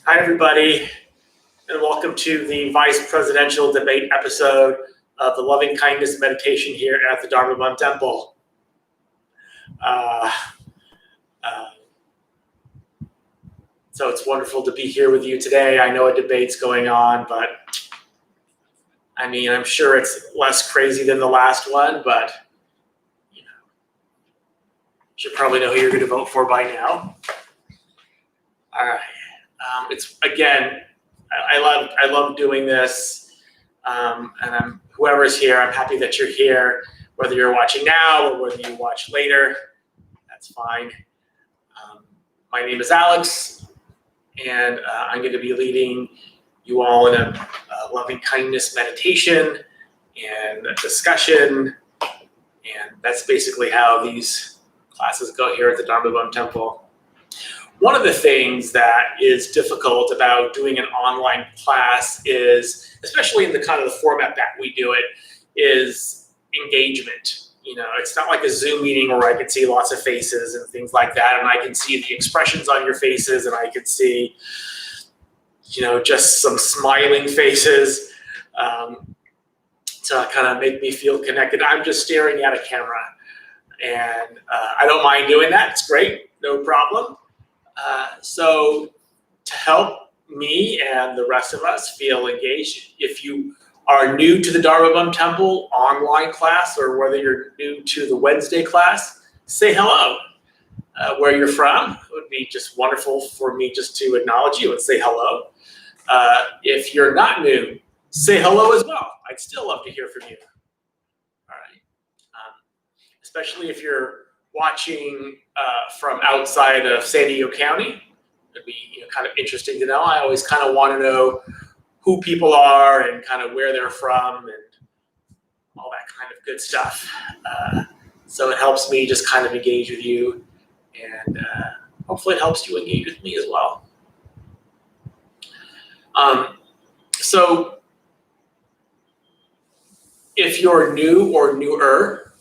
Hi, everybody, and welcome to the Vice Presidential Debate episode of the Loving Kindness Meditation here at the Dharma Bum Temple. So it's wonderful to be here with you today. I know a debate's going on, but I mean, I'm sure it's less crazy than the last one, but you should probably know who you're going to vote for by now. All right. It's again, I love doing this, and whoever's here, I'm happy that you're here, whether you're watching now or whether you watch later, that's fine. My name is Alex, and I'm going to be leading you all in a loving kindness meditation and a discussion, and that's basically how these classes go here at the Dharma Bum Temple. One of the things that is difficult about doing an online class is, especially in the kind of the format that we do it, is engagement. It's not like a Zoom meeting where I can see lots of faces and things like that, and I can see the expressions on your faces, and I can see, just some smiling faces to kind of make me feel connected. I'm just staring at a camera, and I don't mind doing that. It's great, no problem. So to help me and the rest of us feel engaged, if you are new to the Dharma Bum Temple online class, or whether you're new to the Wednesday class, say hello. Where you're from, it would be just wonderful for me just to acknowledge you and say hello. If you're not new, say hello as well. I'd still love to hear from you. All right. Especially if you're watching from outside of San Diego County, it'd be kind of interesting to know. I always kind of want to know who people are and kind of where they're from and all that kind of good stuff. So it helps me just kind of engage with you, and hopefully it helps you engage with me as well. So if you're new or newer,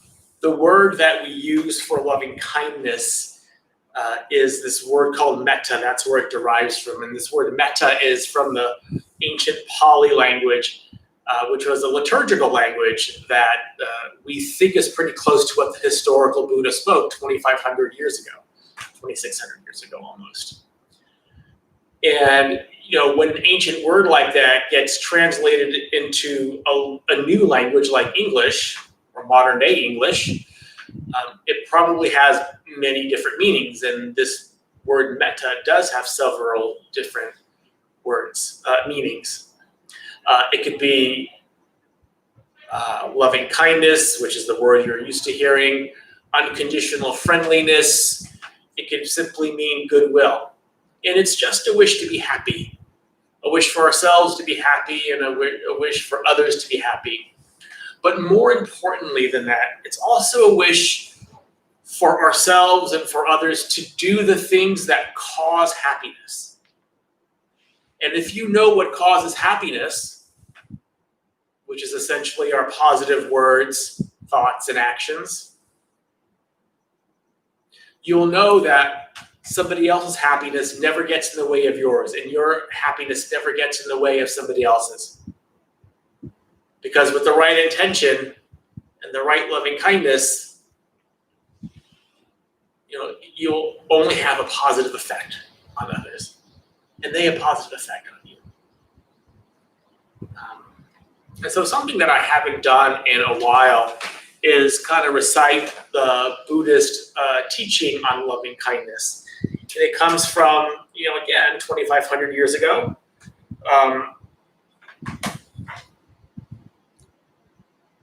the word that we use for loving kindness is this word called Metta. That's where it derives from. And this word Metta is from the ancient Pali language, which was a liturgical language that we think is pretty close to what the historical Buddha spoke 2,500 years ago, 2,600 years ago almost. And when an ancient word like that gets translated into a new language like English, or modern day English, it probably has many different meanings. And this word Metta does have several different meanings. It could be loving kindness, which is the word you're used to hearing, unconditional friendliness. It could simply mean goodwill. And it's just a wish to be happy, a wish for ourselves to be happy, and a wish for others to be happy. But more importantly than that, it's also a wish for ourselves and for others to do the things that cause happiness. And if you know what causes happiness, which is essentially our positive words, thoughts, and actions, you'll know that somebody else's happiness never gets in the way of yours, and your happiness never gets in the way of somebody else's. Because with the right intention and the right loving kindness, you'll only have a positive effect on others, and they have a positive effect on you. And so something that I haven't done in a while is kind of recite the Buddhist teaching on loving kindness. And it comes from, again, 2,500 years ago.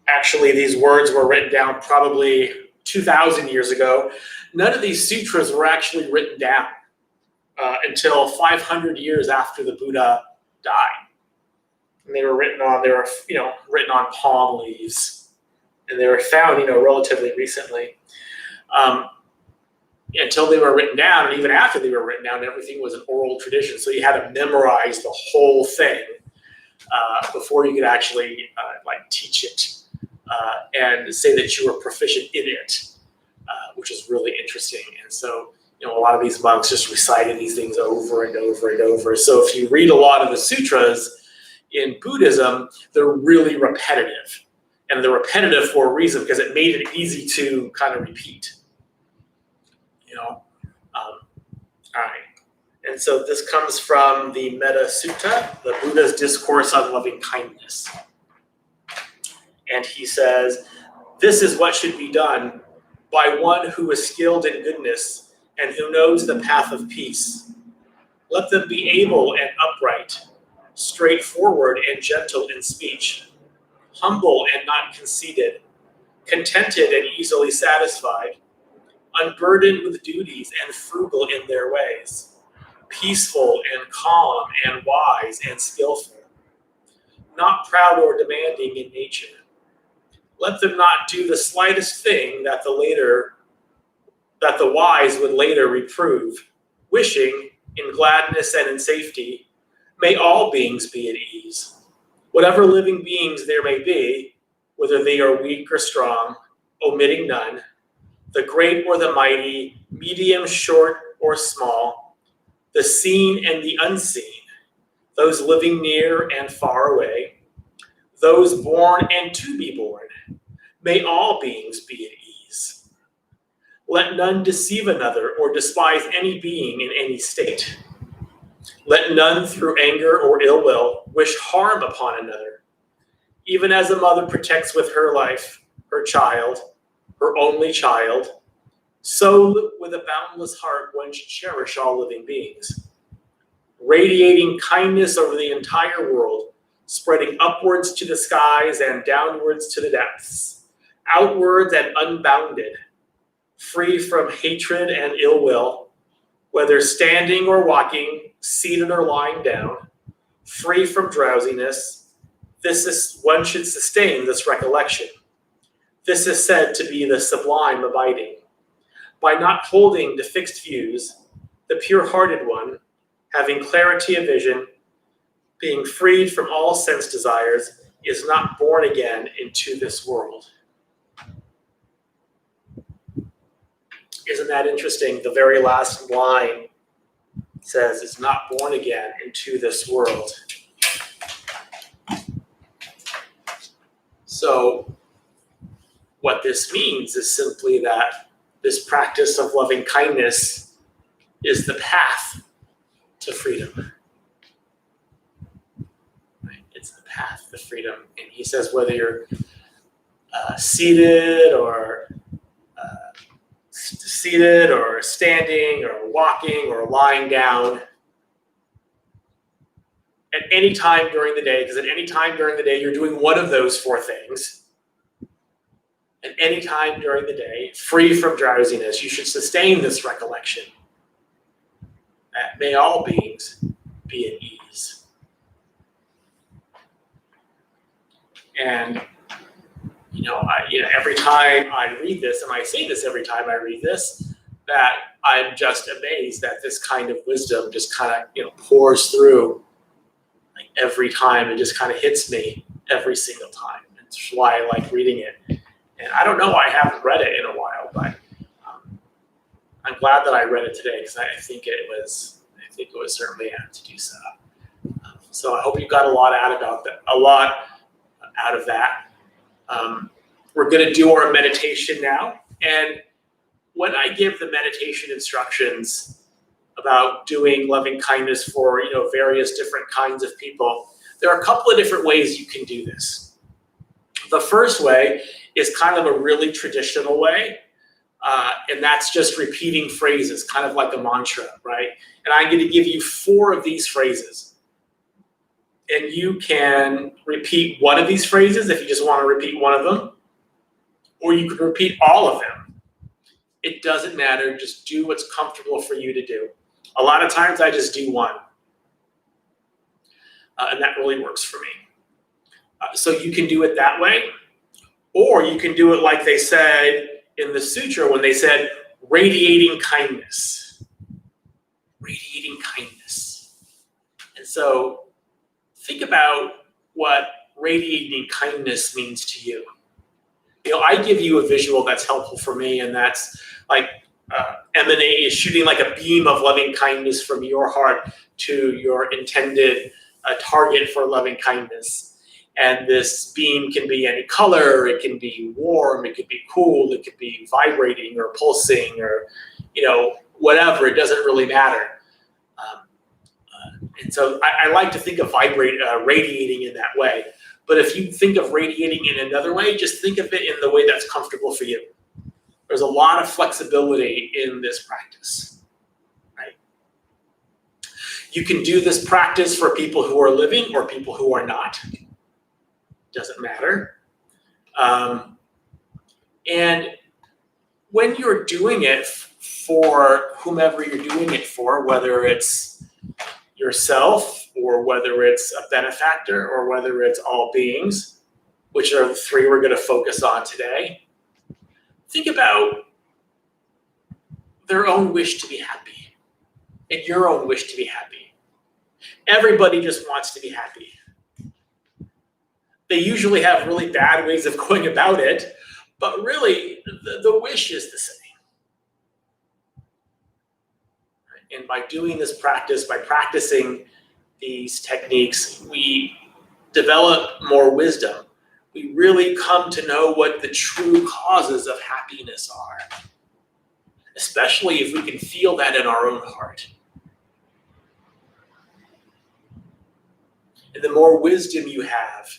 Actually, these words were written down probably 2,000 years ago. None of these sutras were actually written down until 500 years after the Buddha died. And they were written on palm leaves, and they were found, relatively recently. Until they were written down, and even after they were written down, everything was an oral tradition. So you had to memorize the whole thing before you could actually teach it and say that you were proficient in it, which is really interesting. And so a lot of these monks just recited these things over and over and over. So if you read a lot of the sutras in Buddhism, they're really repetitive. And they're repetitive for a reason, because it made it easy to kind of repeat. All right. And so this comes from the Metta Sutta, the Buddha's discourse on loving kindness. And he says, "This is what should be done by one who is skilled in goodness and who knows the path of peace. Let them be able and upright, straightforward and gentle in speech, humble and not conceited, contented and easily satisfied, unburdened with duties and frugal in their ways, peaceful and calm and wise and skillful, not proud or demanding in nature. Let them not do the slightest thing that the wise would later reprove, wishing, in gladness and in safety, may all beings be at ease. Whatever living beings there may be, whether they are weak or strong, omitting none, the great or the mighty, medium, short, or small, the seen and the unseen, those living near and far away, those born and to be born, may all beings be at ease. Let none deceive another or despise any being in any state. Let none through anger or ill will wish harm upon another. Even as a mother protects with her life her child, her only child, so with a boundless heart one should cherish all living beings, radiating kindness over the entire world, spreading upwards to the skies and downwards to the depths, outwards and unbounded, free from hatred and ill will, whether standing or walking, seated or lying down, free from drowsiness. One should sustain this recollection. This is said to be the sublime abiding. By not holding to fixed views, the pure-hearted one, having clarity of vision, being freed from all sense desires, is not born again into this world." Isn't that interesting? The very last line says, "is not born again into this world." So what this means is simply that this practice of loving kindness is the path to freedom. Right? It's the path to freedom. And he says whether you're seated or standing or walking or lying down, at any time during the day, because at any time during the day you're doing one of those four things, at any time during the day, free from drowsiness, you should sustain this recollection that may all beings be at ease. And every time I read this, and I say this every time I read this, that I'm just amazed that this kind of wisdom just kind of pours through like every time. It just kind of hits me every single time. That's why I like reading it. And I don't know, I haven't read it in a while, but I'm glad that I read it today, because I think it was certainly apt to do so. So I hope you got a lot out of that. We're going to do our meditation now, and when I give the meditation instructions about doing loving kindness for various different kinds of people, there are a couple of different ways you can do this. The first way is kind of a really traditional way, and that's just repeating phrases, kind of like a mantra, right? And I'm going to give you 4 of these phrases. And you can repeat one of these phrases if you just want to repeat one of them, or you can repeat all of them. It doesn't matter, just do what's comfortable for you to do. A lot of times I just do one, and that really works for me. So you can do it that way, or you can do it like they said in the sutra when they said radiating kindness. Radiating kindness. And so think about what radiating kindness means to you. I give you a visual that's helpful for me, and that's like emanate, is shooting like a beam of loving kindness from your heart to your intended target for loving kindness. And this beam can be any color, it can be warm, it could be cool, it could be vibrating or pulsing or, whatever, it doesn't really matter. And so I like to think of radiating in that way. But if you think of radiating in another way, just think of it in the way that's comfortable for you. There's a lot of flexibility in this practice, right? You can do this practice for people who are living or people who are not. Doesn't matter. And when you're doing it for whomever you're doing it for, whether it's yourself or whether it's a benefactor or whether it's all beings, which are the three we're going to focus on today, think about their own wish to be happy and your own wish to be happy. Everybody just wants to be happy. They usually have really bad ways of going about it, but really the wish is the same. And by doing this practice, by practicing these techniques, we develop more wisdom. We really come to know what the true causes of happiness are, especially if we can feel that in our own heart. And the more wisdom you have,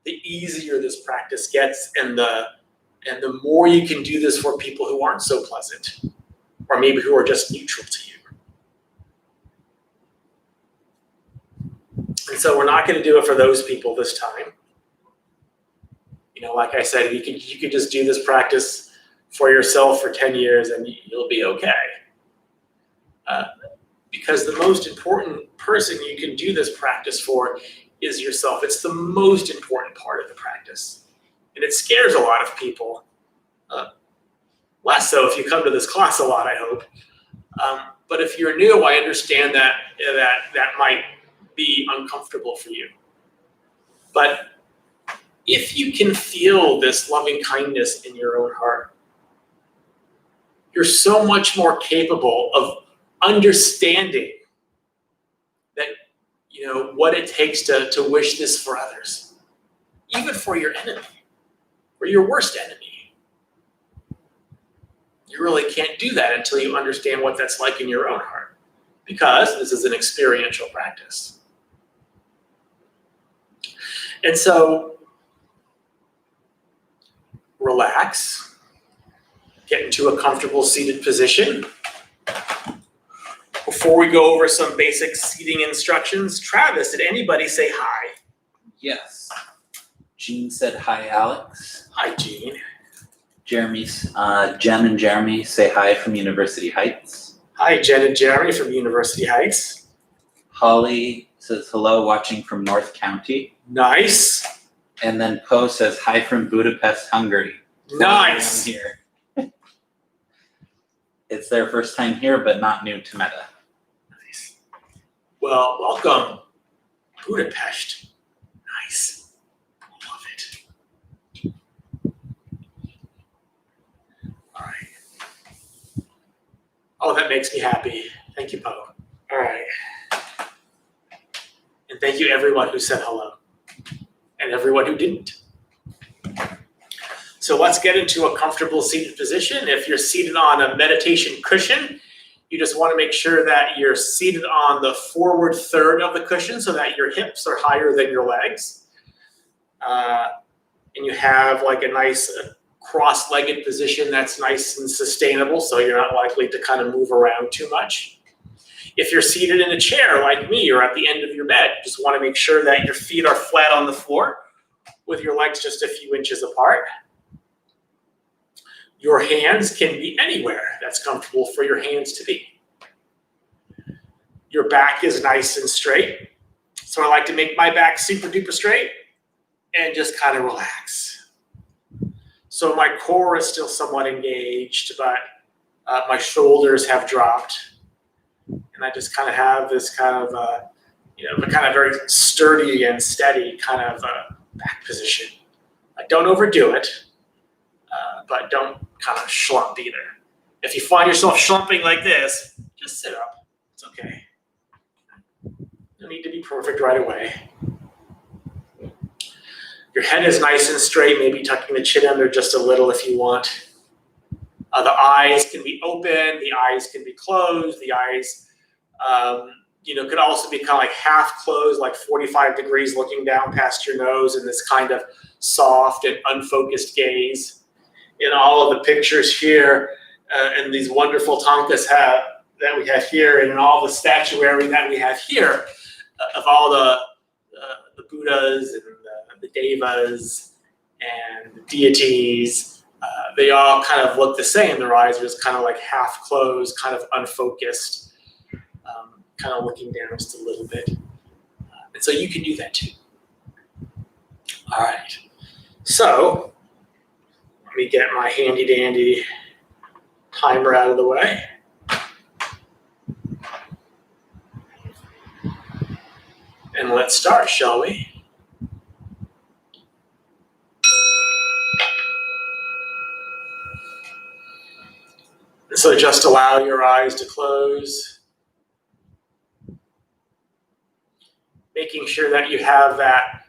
the easier this practice gets, and the more you can do this for people who aren't so pleasant, or maybe who are just neutral to you. And so we're not going to do it for those people this time. Like I said, you could just do this practice for yourself for 10 years and you'll be okay. Because the most important person you can do this practice for is yourself. It's the most important part of the practice. And it scares a lot of people. Less so if you come to this class a lot, I hope. But if you're new, I understand that might be uncomfortable for you. But if you can feel this loving kindness in your own heart, you're so much more capable of understanding that, what it takes to wish this for others, even for your enemy, or your worst enemy. You really can't do that until you understand what that's like in your own heart, because this is an experiential practice. And so, relax, get into a comfortable seated position. Before we go over some basic seating instructions, Travis, did anybody say hi? Yes. Jean said hi, Alex. Hi, Jean. Jen and Jeremy say hi from University Heights. Hi, Jen and Jeremy from University Heights. Holly says hello, watching from North County. Nice. And then Poe says hi from Budapest, Hungary. Nice. Here. It's their first time here, but not new to Metta. Nice. Well, welcome, Budapest. Nice. Love it. All right. Oh, that makes me happy. Thank you, Poe. All right. And thank you, everyone who said hello, and everyone who didn't. So let's get into a comfortable seated position. If you're seated on a meditation cushion, you just want to make sure that you're seated on the forward third of the cushion so that your hips are higher than your legs. And you have like a nice cross-legged position that's nice and sustainable, so you're not likely to kind of move around too much. If you're seated in a chair like me or at the end of your bed, you just want to make sure that your feet are flat on the floor with your legs just a few inches apart. Your hands can be anywhere that's comfortable for your hands to be. Your back is nice and straight. So I like to make my back super duper straight and just kind of relax. So my core is still somewhat engaged, but my shoulders have dropped. And I just kind of have this kind of, a kind of very sturdy and steady kind of back position. Don't overdo it, but don't kind of slump either. If you find yourself slumping like this, just sit up. It's okay. You need to be perfect right away. Your head is nice and straight, maybe tucking the chin under just a little if you want. The eyes can be open, the eyes can be closed, the eyes could also be kind of like half closed, like 45 degrees looking down past your nose in this kind of soft and unfocused gaze. In all of the pictures here and these wonderful tankas that we have here, and in all the statuary that we have here of all the Buddhas and the Devas and the deities, they all kind of look the same. Their eyes are just kind of like half closed, kind of unfocused, kind of looking down just a little bit. And so you can do that too. All right. So let me get my handy dandy timer out of the way. And let's start, shall we? So just allow your eyes to close, making sure that you have that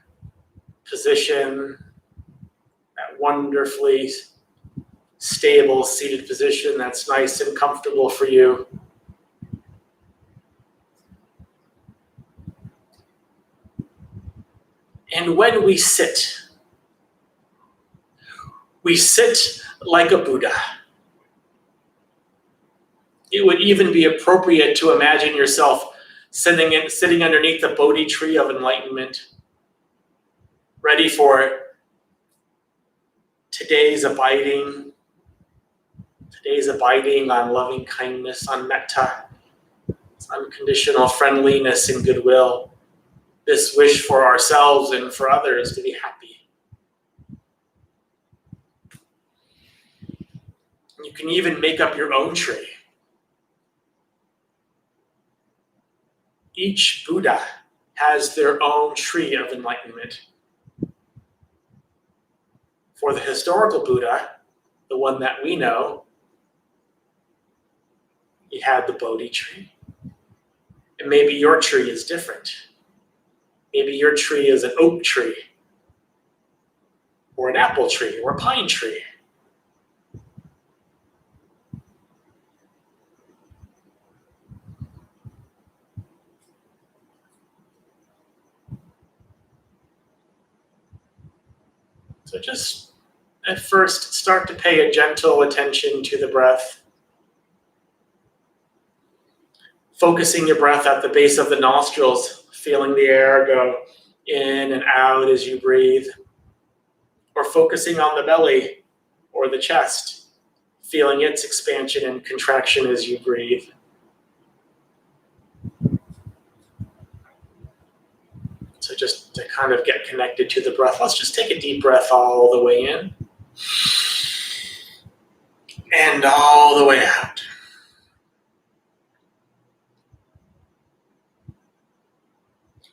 position, that wonderfully stable seated position that's nice and comfortable for you. And when we sit like a Buddha. It would even be appropriate to imagine yourself sitting underneath the Bodhi tree of enlightenment, ready for today's abiding on loving kindness, on Metta, unconditional friendliness and goodwill, this wish for ourselves and for others to be happy. You can even make up your own tree. Each Buddha has their own tree of enlightenment. For the historical Buddha, the one that we know, he had the Bodhi tree. And maybe your tree is different. Maybe your tree is an oak tree, or an apple tree, or a pine tree. So just at first, start to pay a gentle attention to the breath. Focusing your breath at the base of the nostrils, feeling the air go in and out as you breathe. Or focusing on the belly or the chest, feeling its expansion and contraction as you breathe. So just to kind of get connected to the breath, let's just take a deep breath all the way in and all the way out.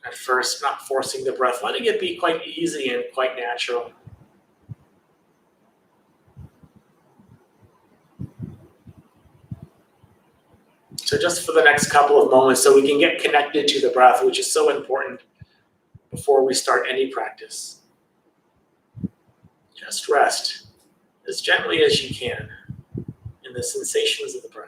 At first, not forcing the breath, letting it be quite easy and quite natural. So just for the next couple of moments, so we can get connected to the breath, which is so important before we start any practice. Just rest as gently as you can in the sensations of the breath.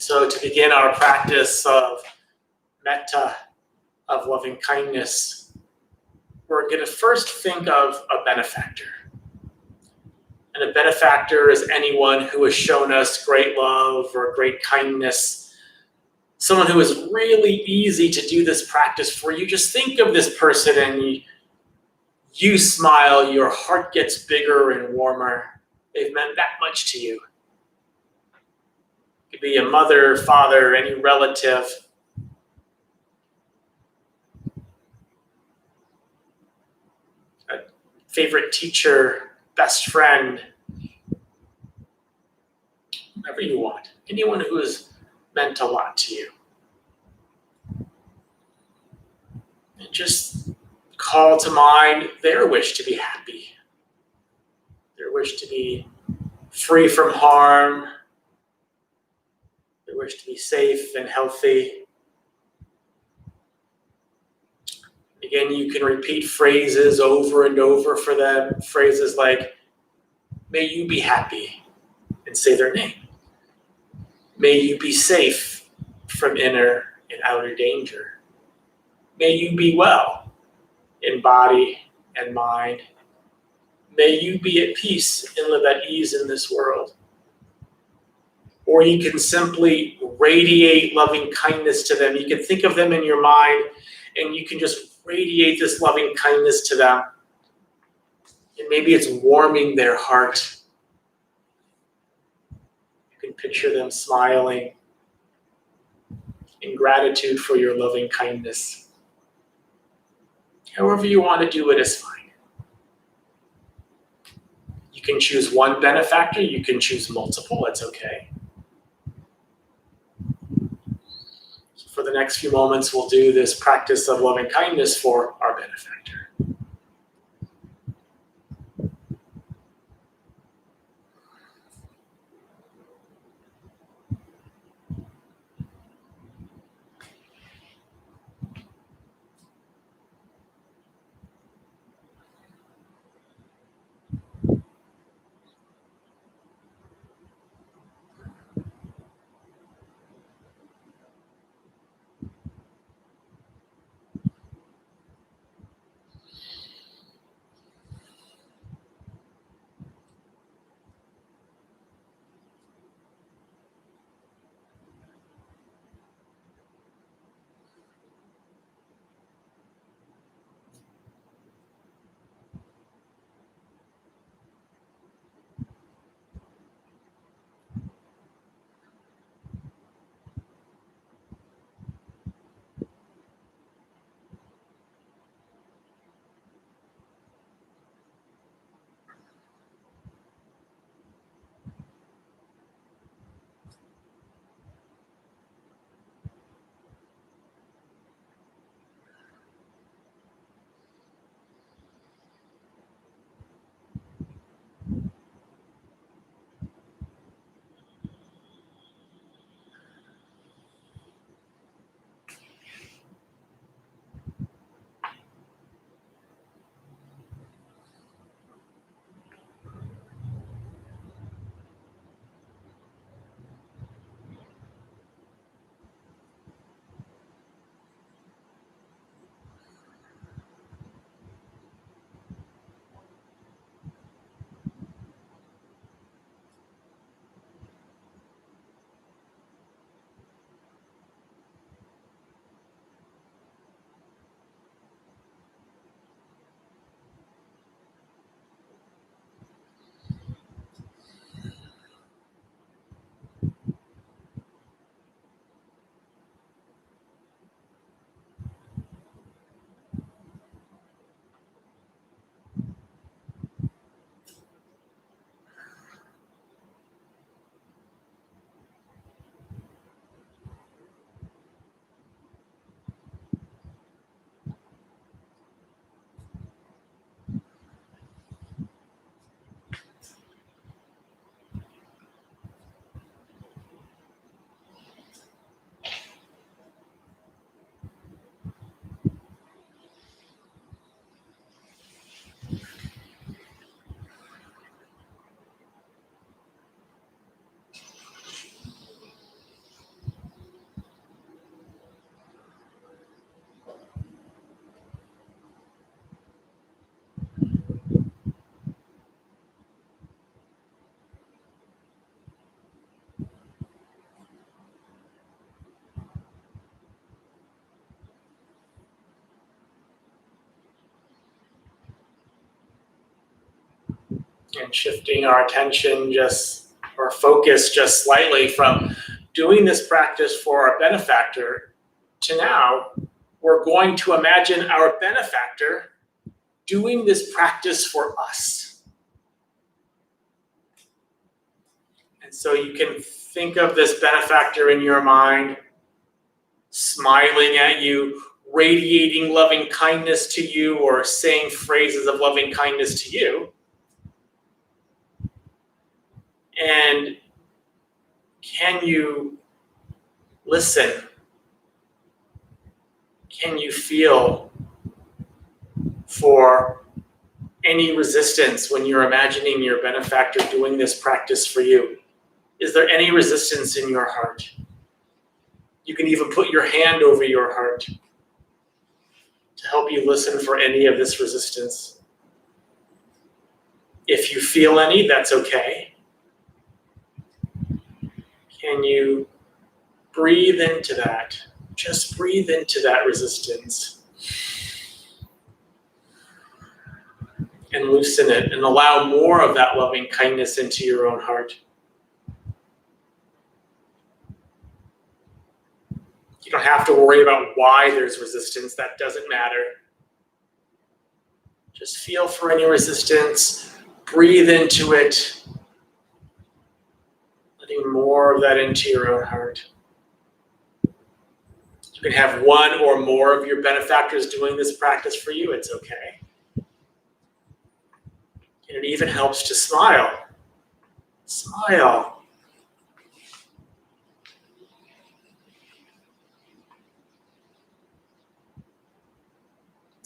So to begin our practice of Metta, of loving kindness, we're going to first think of a benefactor. And a benefactor is anyone who has shown us great love or great kindness, someone who is really easy to do this practice for. You just think of this person and you smile, your heart gets bigger and warmer. They've meant that much to you. It could be a mother, father, any relative. A favorite teacher, best friend, whatever you want. Anyone who has meant a lot to you. And just call to mind their wish to be happy, their wish to be free from harm, their wish to be safe and healthy. Again, you can repeat phrases over and over for them, phrases like, may you be happy, and say their name. May you be safe from inner and outer danger. May you be well in body and mind. May you be at peace and live at ease in this world. Or you can simply radiate loving kindness to them. You can think of them in your mind and you can just radiate this loving kindness to them. And maybe it's warming their heart. You can picture them smiling in gratitude for your loving kindness. However you want to do it is fine. You can choose one benefactor, you can choose multiple, it's okay. So for the next few moments, we'll do this practice of loving kindness for our benefactor. And shifting our attention or focus just slightly from doing this practice for our benefactor to now we're going to imagine our benefactor doing this practice for us. And so you can think of this benefactor in your mind, smiling at you, radiating loving kindness to you, or saying phrases of loving kindness to you. And can you listen? Can you feel for any resistance when you're imagining your benefactor doing this practice for you? Is there any resistance in your heart? You can even put your hand over your heart to help you listen for any of this resistance. If you feel any, that's okay. Can you breathe into that? Just breathe into that resistance. And loosen it and allow more of that loving kindness into your own heart. You don't have to worry about why there's resistance. That doesn't matter. Just feel for any resistance. Breathe into it. Letting more of that into your own heart. You can have one or more of your benefactors doing this practice for you. It's okay. And it even helps to smile. Smile.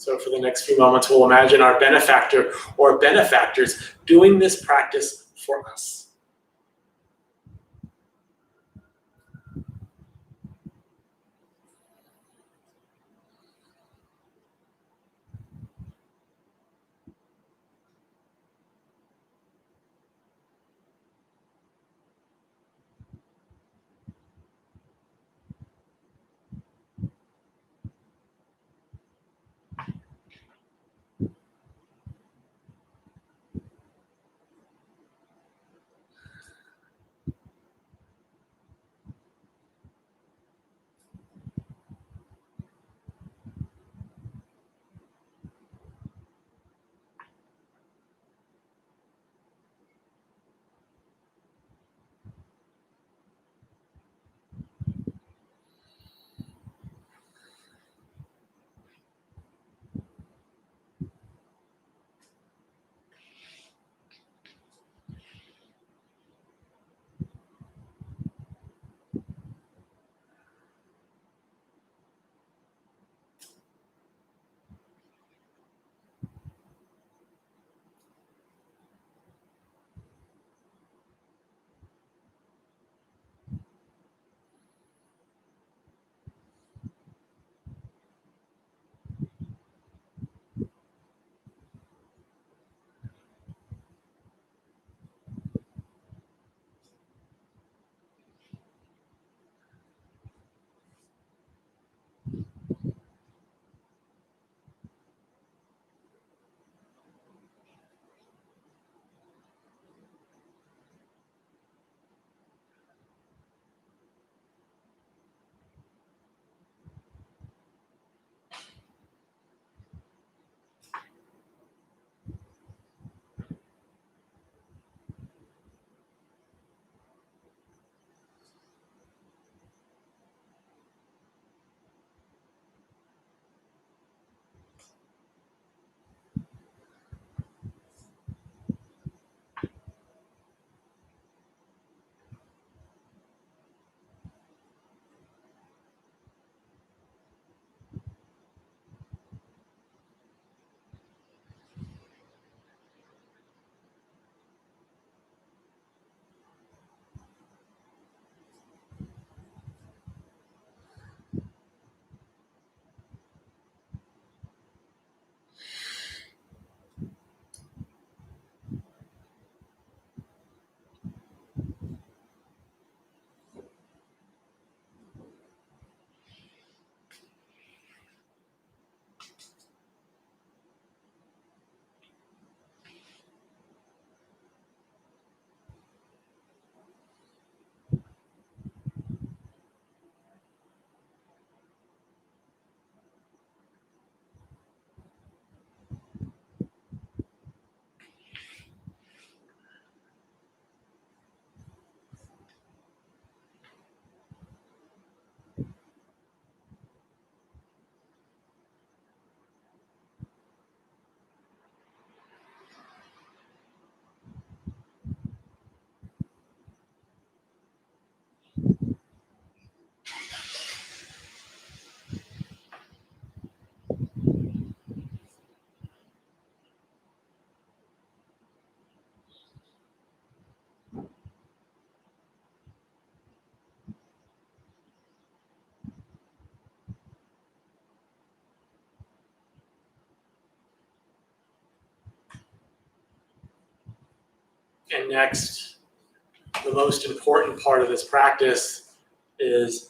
So for the next few moments, we'll imagine our benefactor or benefactors doing this practice for us. And next, the most important part of this practice is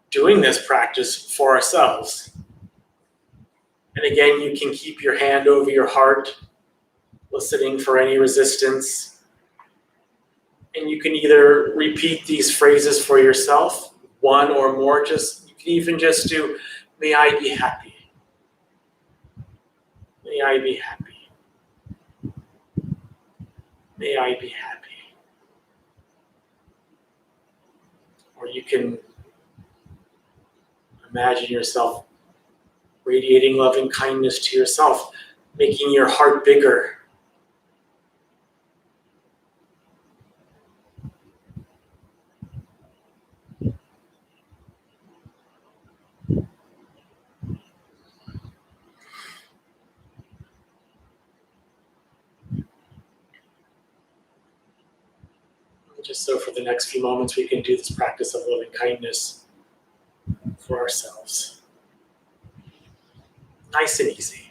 doing this practice for ourselves. And again, you can keep your hand over your heart, listening for any resistance. And you can either repeat these phrases for yourself, one or more, you can even just do, may I be happy. May I be happy. May I be happy. Or you can imagine yourself radiating loving kindness to yourself, making your heart bigger. Just so for the next few moments, we can do this practice of loving kindness for ourselves. Nice and easy.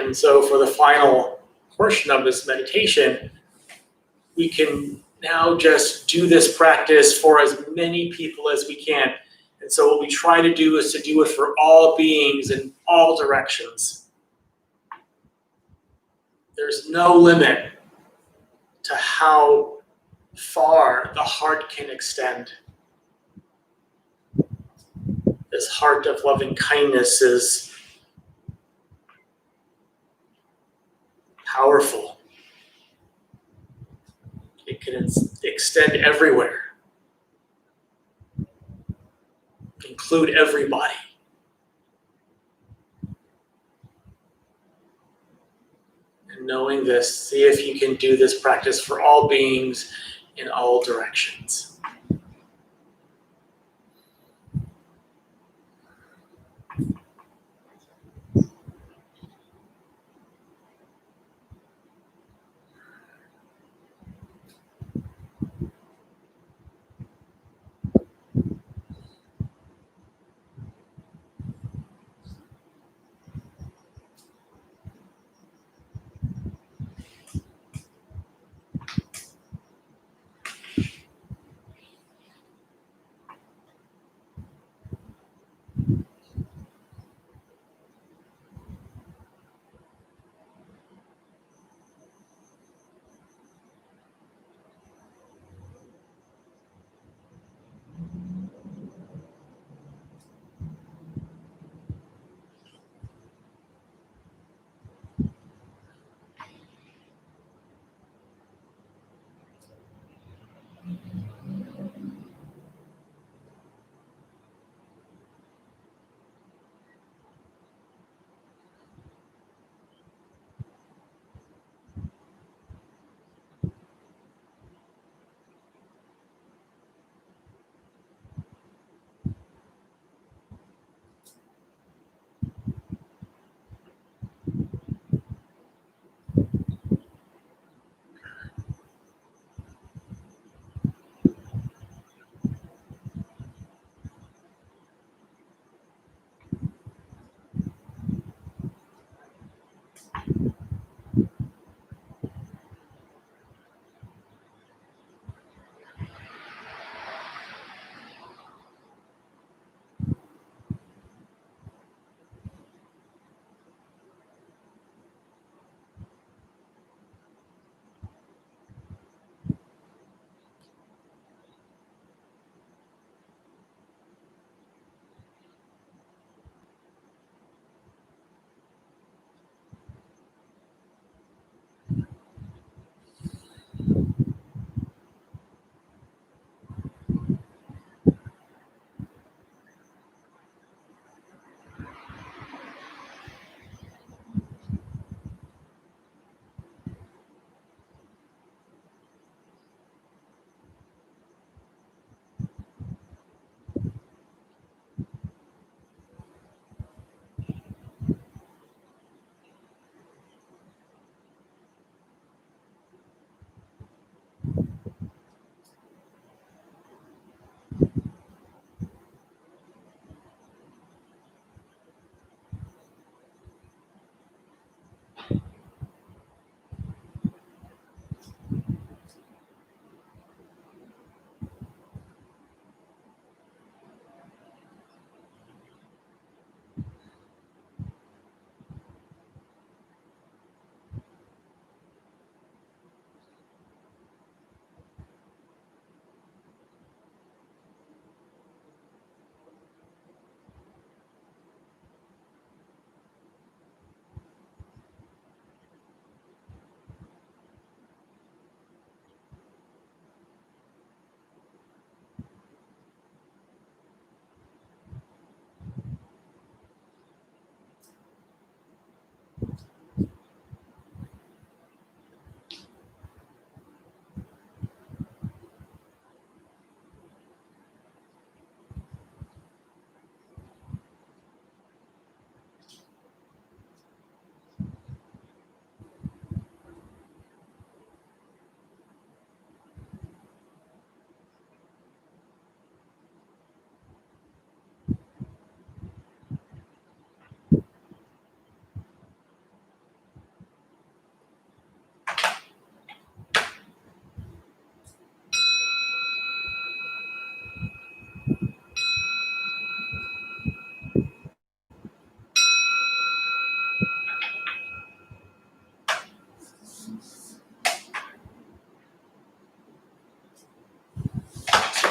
And so for the final portion of this meditation, we can now just do this practice for as many people as we can. And so what we try to do is to do it for all beings in all directions. There's no limit to how far the heart can extend. This heart of loving kindness is powerful. It can extend everywhere, include everybody. And knowing this, see if you can do this practice for all beings in all directions.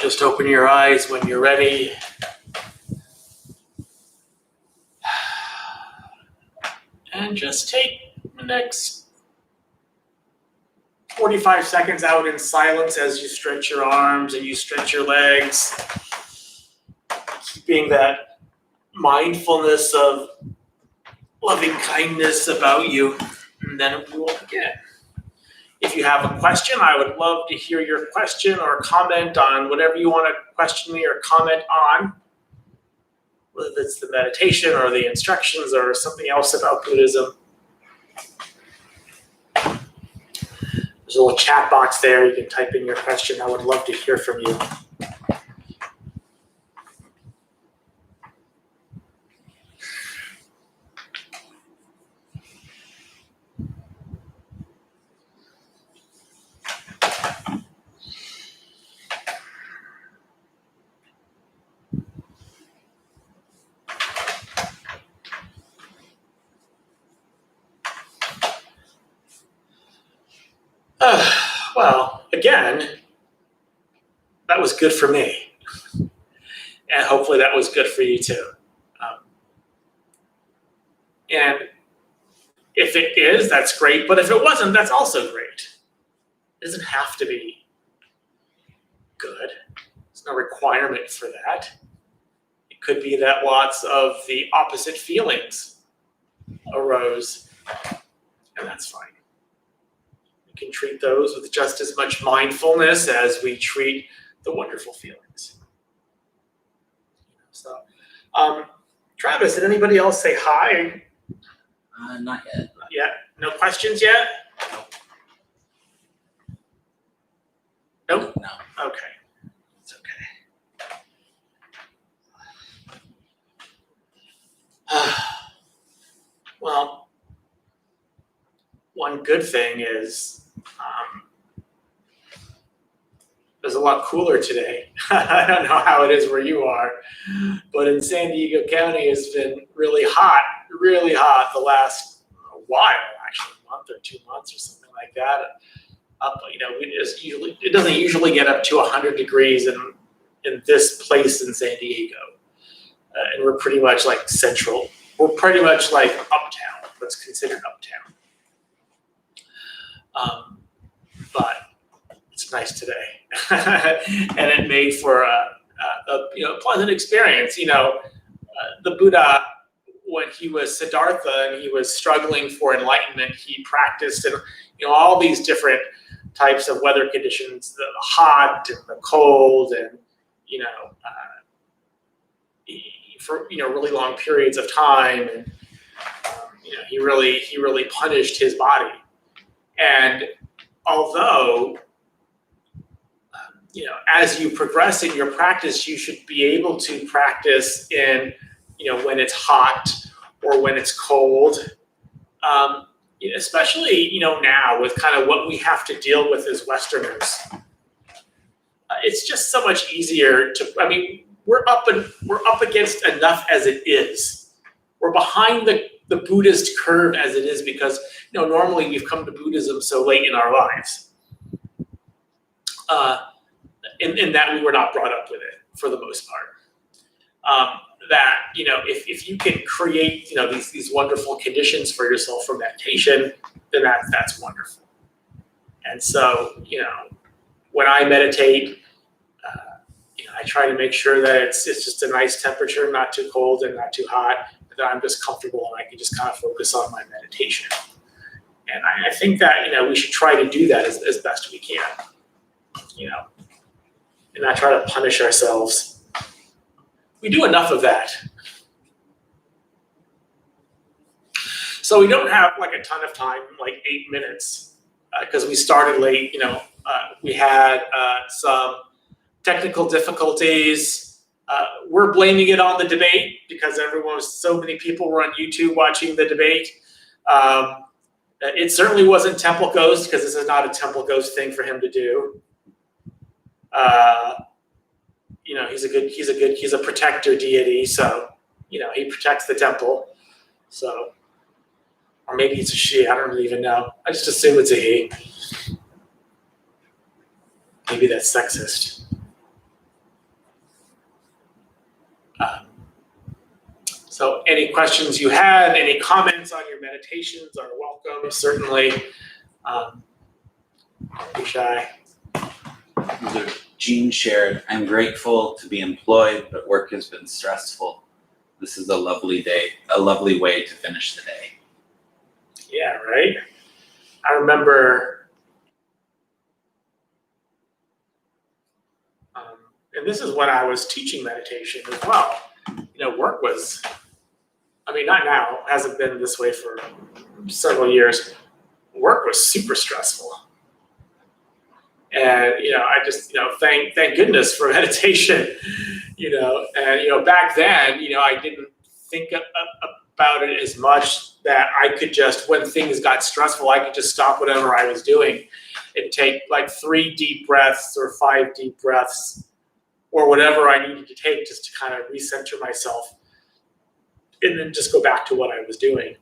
Just open your eyes when you're ready. And just take the next 45 seconds out in silence as you stretch your arms and you stretch your legs, keeping that mindfulness of loving kindness about you, and then we will begin. If you have a question, I would love to hear your question or comment on whatever you want to question me or comment on, whether it's the meditation or the instructions or something else about Buddhism. There's a little chat box there. You can type in your question. I would love to hear from you. Well, again, that was good for me. And hopefully that was good for you too. And if it is, that's great. But if it wasn't, that's also great. It doesn't have to be good. There's no requirement for that. It could be that lots of the opposite feelings arose, and that's fine. We can treat those with just as much mindfulness as we treat the wonderful feelings. So, Travis, did anybody else say hi? Not yet. Not yet. No questions yet? Nope. No. Okay. It's okay. Well, one good thing is it's a lot cooler today. I don't know how it is where you are, but in San Diego County it's been really hot the last while, actually, a month or 2 months or something like that. Up, it doesn't usually get up to 100 degrees in this place in San Diego, and we're pretty much like central. We're pretty much like uptown, what's considered uptown. But it's nice today, and it made for a pleasant experience. The Buddha, when he was Siddhartha and he was struggling for enlightenment, he practiced in all these different types of weather conditions: the hot and the cold, and for really long periods of time. And he really punished his body. And although as you progress in your practice, you should be able to practice in when it's hot or when it's cold, especially now with kind of what we have to deal with as Westerners. It's just so much easier to. We're up against enough as it is. We're behind the Buddhist curve as it is because normally we've come to Buddhism so late in our lives. In that we were not brought up with it for the most part. That if you can create these wonderful conditions for yourself for meditation, then that's wonderful. And so when I meditate, I try to make sure that it's just a nice temperature, not too cold and not too hot, that I'm just comfortable and I can just kind of focus on my meditation. And I think that we should try to do that as best we can. And not try to punish ourselves. We do enough of that. So we don't have like a ton of time, like 8 minutes, because we started late. We had some technical difficulties. We're blaming it on the debate because so many people were on YouTube watching the debate. It certainly wasn't Temple Ghost because this is not a Temple Ghost thing for him to do. He's a protector deity, so he protects the temple. So, or maybe it's a she. I don't really even know. I just assume it's a he. Maybe that's sexist. any questions you had, any comments on your meditations are welcome, certainly. Don't be shy. Jean shared, I'm grateful to be employed, but work has been stressful. This is a lovely day, a lovely way to finish the day. Yeah, right? I remember, and this is when I was teaching meditation as well. Work was, not now, hasn't been this way for several years. Work was super stressful. And, I just, thank goodness for meditation, and, back then, I didn't think about it as much that I could just, when things got stressful, I could just stop whatever I was doing and take like 3 deep breaths or 5 deep breaths or whatever I needed to take just to kind of recenter myself and then just go back to what I was doing.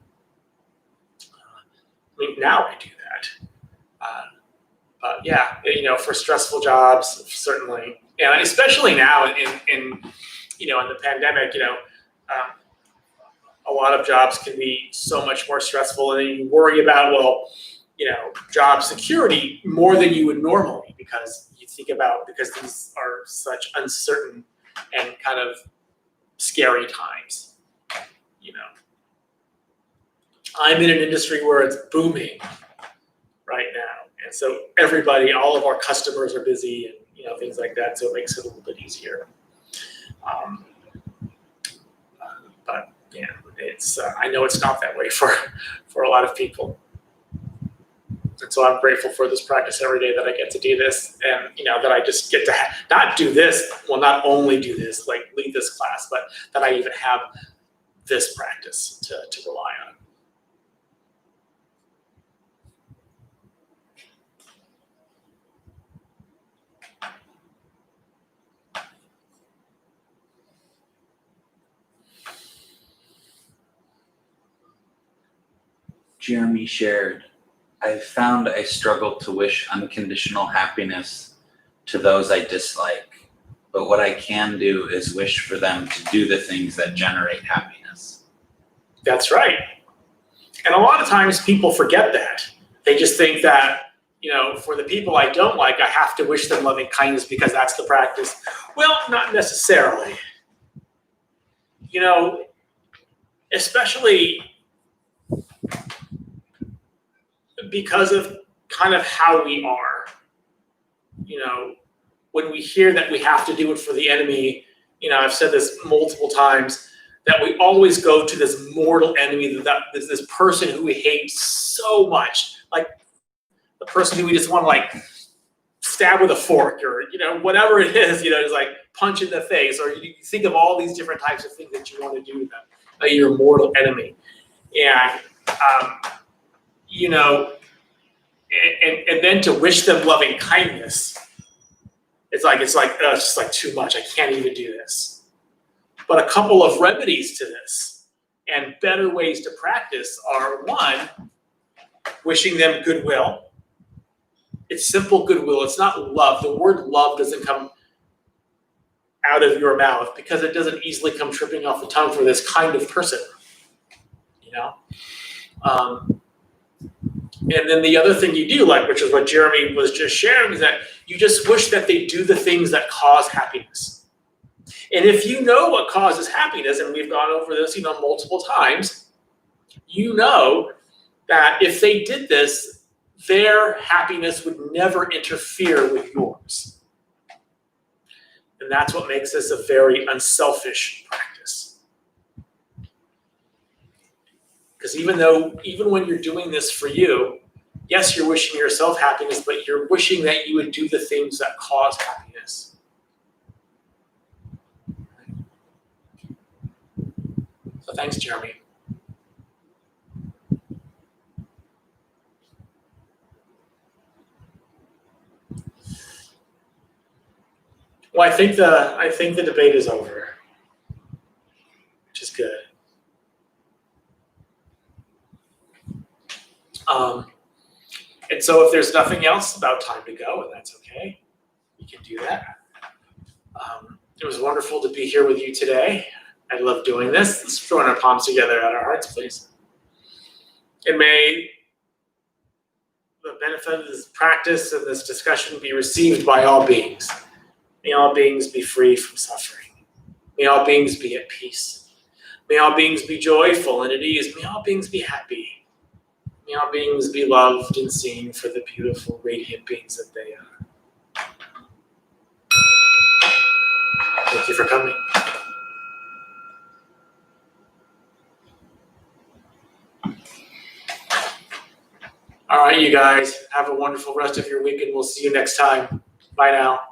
Now I do that. But yeah, for stressful jobs, certainly, and especially now in the pandemic, a lot of jobs can be so much more stressful, and you worry about, job security more than you would normally, because you think about, because these are such uncertain and kind of scary times. I'm in an industry where it's booming right now. And so all of our customers are busy and, things like that. So it makes it a little bit easier. But yeah, it's, I know it's not that way for a lot of people. And so I'm grateful for this practice every day that I get to do this, and, that I just get to not only do this, like lead this class, but that I even have this practice to rely on. Jeremy shared, I've found I struggle to wish unconditional happiness to those I dislike, but what I can do is wish for them to do the things that generate happiness. That's right. And a lot of times people forget that. They just think that, for the people I don't like, I have to wish them loving kindness because that's the practice. Well, not necessarily. Especially because of kind of how we are. When we hear that we have to do it for the enemy, I've said this multiple times, that we always go to this mortal enemy, this person who we hate so much, like the person who we just want to stab with a fork, or whatever it is, it's like punch in the face, or you think of all these different types of things that you want to do to them, your mortal enemy. And and then to wish them loving kindness, it's just like too much. I can't even do this. But a couple of remedies to this and better ways to practice are, one, wishing them goodwill. It's simple goodwill. It's not love. The word love doesn't come out of your mouth because it doesn't easily come tripping off the tongue for this kind of person. And then the other thing you do, which is what Jeremy was just sharing, is that you just wish that they do the things that cause happiness. And if you know what causes happiness, and we've gone over this, multiple times, that if they did this, their happiness would never interfere with yours. And that's what makes this a very unselfish practice. Because even when you're doing this for you, yes, you're wishing yourself happiness, but you're wishing that you would do the things that cause happiness. So thanks, Jeremy. Well, I think the debate is over, which is good. And so if there's nothing else, about time to go, and that's okay. You can do that. It was wonderful to be here with you today, I love doing this. Let's join our palms together at our hearts, please. And may the benefit of this practice and this discussion be received by all beings. May all beings be free from suffering. May all beings be at peace. May all beings be joyful and at ease. May all beings be happy. May all beings be loved and seen for the beautiful, radiant beings that they are. Thank you for coming. All right, you guys, have a wonderful rest of your week, and we'll see you next time. Bye now.